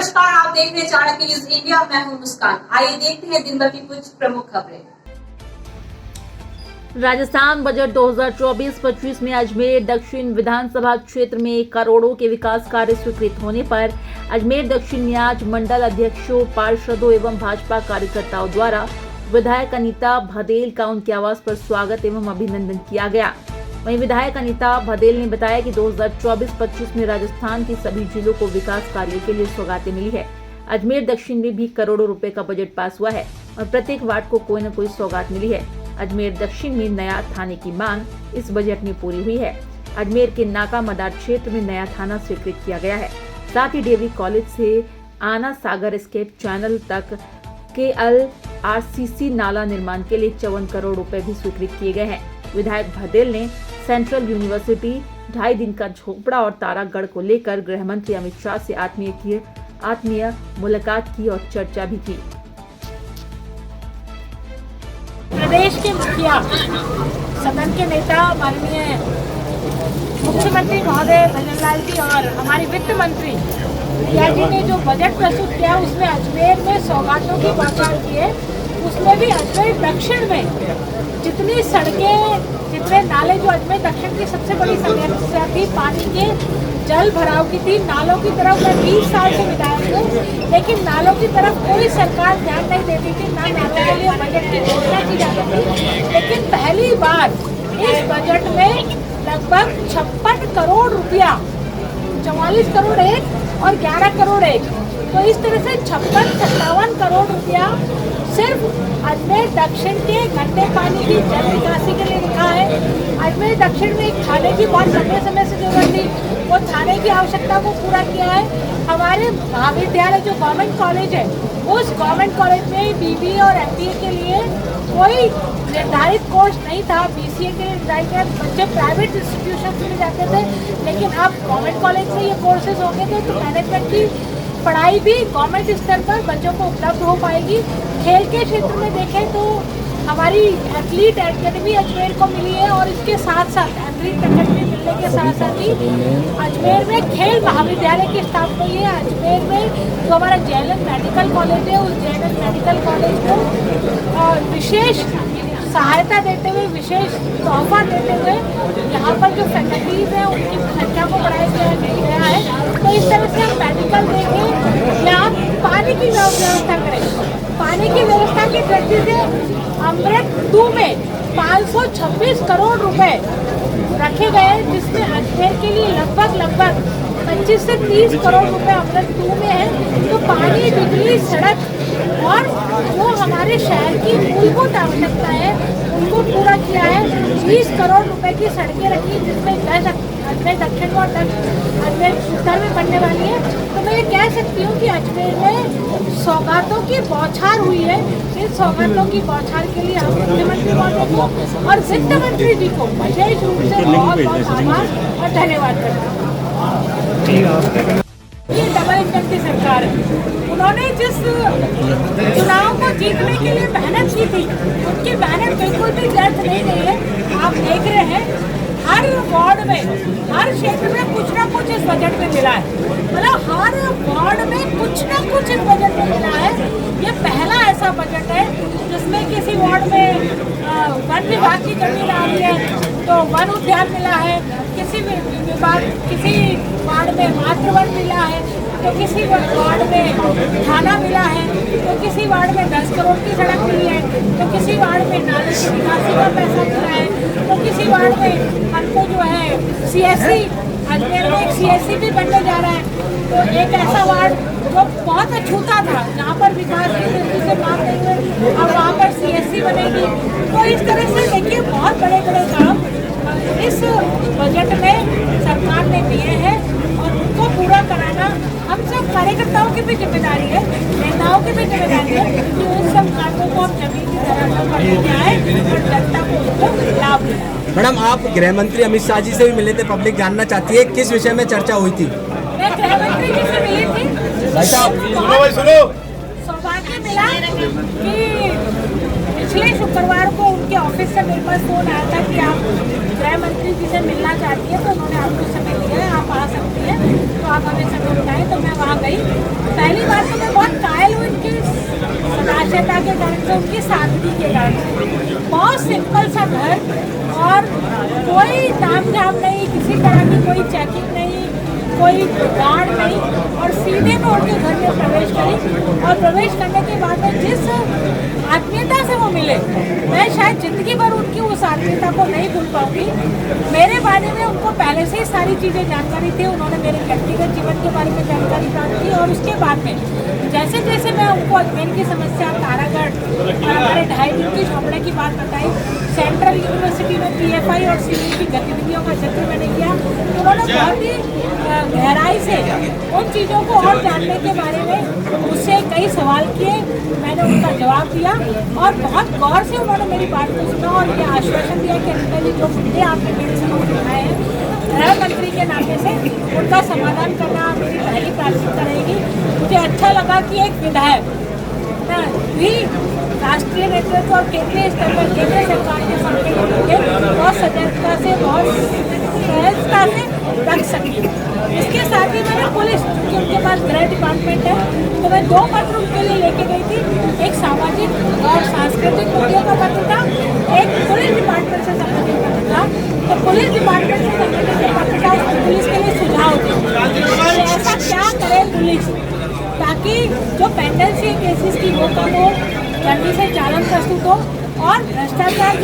नमस्कार, आप देख रहे हैं चाणक्य न्यूज इंडिया। मैं हूं मुस्कान। आइए देखते हैं दिन भर की कुछ प्रमुख खबरें। राजस्थान बजट 2024-25 में अजमेर दक्षिण विधानसभा क्षेत्र में करोड़ों के विकास कार्य स्वीकृत होने पर अजमेर दक्षिण न्याज मंडल अध्यक्षों, पार्षदों एवं भाजपा कार्यकर्ताओं द्वारा विधायक अनीता भदेल का उनके आवास पर स्वागत एवं अभिनंदन किया गया। वहीं विधायक अनीता भदेल ने बताया कि 2024-25 में राजस्थान की सभी जिलों को विकास कार्यों के लिए सौगातें मिली है। अजमेर दक्षिण में भी करोड़ों रुपए का बजट पास हुआ है और प्रत्येक वार्ड को कोई न कोई सौगात मिली है। अजमेर दक्षिण में नया थाने की मांग इस बजट में पूरी हुई है। अजमेर के नाका मदार क्षेत्र में नया थाना स्वीकृत किया गया है। साथ ही डेयरी कॉलेज से आना सागर स्केप चैनल तक KLRCC नाला निर्माण के लिए 54 करोड़ रुपए भी स्वीकृत किए गए हैं। विधायक भदेल ने सेंट्रल यूनिवर्सिटी 2.5 दिन का झोपड़ा और तारागढ़ को लेकर गृह मंत्री अमित शाह से आत्मीय मुलाकात की और चर्चा भी की। प्रदेश के मुखिया, सदन के नेता माननीय मुख्यमंत्री महोदय भजनलाल जी और हमारे वित्त मंत्री प्रिया जी ने जो बजट प्रस्तुत किया उसमें अजमेर में सौगातों की बौछार की है। उसमें भी अजमेर दक्षिण में जितनी सड़कें, जितने नाले, जो अजमेर दक्षिण की सबसे बड़ी समस्या थी पानी के जल भराव की थी। नालों की तरफ मैं 20 साल से विधायक हूँ, लेकिन नालों की तरफ कोई सरकार ध्यान नहीं देती थी, ना नालों के लिए बजट की घोषणा की जाती थी। लेकिन पहली बार इस बजट में लगभग 56 करोड़ रुपया, 44 करोड़ एक और 11 करोड़ एक, तो इस तरह से 56-57 करोड़ रुपया सिर्फ अजमेर दक्षिण के गंदे पानी की जल निकासी के लिए लिखा है। अजमेर दक्षिण में एक थाने की बहुत लंबे समय से जरूरत थी, वो थाने की आवश्यकता को पूरा किया है। हमारे महाविद्यालय जो गवर्नमेंट कॉलेज है, उस गवर्नमेंट कॉलेज में BBA और MBA के लिए कोई निर्धारित कोर्स नहीं था। BCA के लिए निर्धारित बच्चे प्राइवेट इंस्टीट्यूशन में जाते थे, लेकिन अब गवर्नमेंट कॉलेज में ये कोर्सेज होंगे तो मैनेजमेंट की पढ़ाई भी गवर्नमेंट स्तर पर बच्चों को उपलब्ध हो पाएगी। खेल के क्षेत्र में देखें तो हमारी एथलीट एकेडमी अजमेर को मिली है और इसके साथ साथ एथलीट एकेडमी मिलने के साथ साथ ही अजमेर में खेल महाविद्यालय की स्थापना हुई है। अजमेर में जो हमारा JLN मेडिकल कॉलेज है, उस JLN मेडिकल कॉलेज को विशेष सहायता देते हुए, विशेष तोहफा देते हुए यहाँ पर जो फैकल्टीज हैं उनकी संख्या को बढ़ाया गया है। तो इस तरह से हम मेडिकल देंगे या पानी की व्यवस्था करें। पानी की व्यवस्था की दृष्टि से अमृत 2 में 526 करोड़ रुपए रखे गए, जिसमें अजमेर के लिए लगभग 25 से 30 करोड़ रुपए अमृत 2 में है। तो पानी, बिजली, सड़क और जो हमारे शहर की मूलभूत आवश्यकता है उनको पूरा किया है। 20 करोड़ रुपए की सड़कें रखी, जिसमें 10 अजमेर दक्षिण और अजमेर उत्तर में बनने वाली है। तो मैं ये कह सकती हूँ कि अजमेर में सौगातों की बौछार हुई है। इन सौगातों की बौछार के लिए हम मुख्यमंत्री महोदय को और वित्त मंत्री जी को विशेष रूप से बहुत आभार और धन्यवाद करता हूँ। ये डबल इंजन की सरकार है। उन्होंने जिस चुनाव को जीतने के लिए मेहनत की थी, उनकी मेहनत बिल्कुल भी व्यर्थ नहीं गई है। आप देख रहे हैं हर वार्ड में, हर क्षेत्र में कुछ ना कुछ इस बजट में मिला है। मतलब हर वार्ड में कुछ ना कुछ इस बजट में मिला है। ये पहला ऐसा बजट है जिसमें किसी वार्ड में वन विभाग की जमीन आ रही है तो वन उद्यान मिला है, किसी वार्ड में मातृवन मिला है, तो किसी वार्ड में थाना मिला है, तो किसी वार्ड में 10 करोड़ की सड़क मिली है, तो किसी वार्ड में नाले की निकासी का पैसा मिला है, तो किसी वार्ड में हमको जो है CSC, अजमेर में एक CSC भी बनने जा रहा है। तो एक ऐसा वार्ड जो बहुत अछूता था, जहाँ पर विकास की दृष्टि से बात नहीं हुई, अब वहाँ पर CSC बनेगी। तो इस तरह से देखिए बहुत बड़े काम इस बजट में सरकार ने दिए हैं और उनको पूरा कराना हम सब कार्यकर्ताओं की भी जिम्मेदारी है, नेताओं की भी जिम्मेदारी है कि उन सब कार्यों को हम जमीन की तरह करके आए और जनता को उसको लाभ मिले। मैडम, आप गृह मंत्री अमित शाह जी से भी मिले थे, पब्लिक जानना चाहती है किस विषय में चर्चा हुई थी? मैं गृह मंत्री जी से मिली थी। भाई साहब सौभाग्य मिला कि पिछले शुक्रवार को उनके ऑफिस से मेरे पास फोन आया था कि आप गृह मंत्री जी से मिलना चाहती है, तो उन्होंने आपको समय दिया है, आप आ सकती हैं, तो आप हमें समय बताएं। तो मैं वहाँ गई। पहली बार तो मैं बहुत कायल हुई उनकी सदाशयता के कारण से, उनकी सादगी के कारण से। बहुत सिंपल सा घर और कोई तामझाम नहीं, किसी तरह की कोई चेकिंग नहीं, कोई गार्ड नहीं, और सीधे मैं उनके घर में प्रवेश करी। और प्रवेश करने के बाद में जिस आत्मीयता से वो मिले, मैं शायद जिंदगी भर उनकी उस आत्मीयता को नहीं भूल पाऊंगी। मेरे बारे में उनको पहले से ही सारी चीज़ें जानकारी थी, उन्होंने मेरे व्यक्तिगत जीवन के बारे में जानकारी प्राप्त की। और उसके बाद में जैसे जैसे मैं उनको अजमेर की समस्या, तारागढ़ और हमारे 2.5 दिन की झोंपड़े की बात बताई, सेंट्रल यूनिवर्सिटी में PFI और CU की गतिविधियों का जिक्र मैंने किया, तो उन्होंने बहुत ही गहराई से उन चीज़ों को और जानने के बारे में मुझसे कई सवाल किए। मैंने उनका जवाब दिया और बहुत गौर से उन्होंने मेरी बात को सुना और ये आश्वासन दिया कि अनिता जी, जो मुद्दे आपने मेरे समक्ष उठाए हैं, गृह मंत्री के नाते से उनका समाधान करना मेरी पहली प्राथमिकता रहेगी। मुझे अच्छा लगा कि एक विधायक भी राष्ट्रीय नेतृत्व और केंद्रीय स्तर पर केंद्र सरकार के सामने बहुत सजगता से, बहुत सहजता से रख सकी। इसके साथ ही मैंने पुलिस, क्योंकि उनके पास गृह डिपार्टमेंट है, तो मैं 2 पत्र उनके लिए लेके गई थी। एक सामाजिक और सांस्कृतिक मुद्दों का पत्र था, एक पुलिस डिपार्टमेंट से संबंधित पत्र था। तो पुलिस डिपार्टमेंट से संबंधित जो पत्र था, उसमें पुलिस के लिए सुझाव थे ऐसा क्या करे पुलिस ताकि जो पेंडेंसी केसेस की वो कम हो, जल्दी से चालान प्रस्तुत हो, और भ्रष्टाचार जो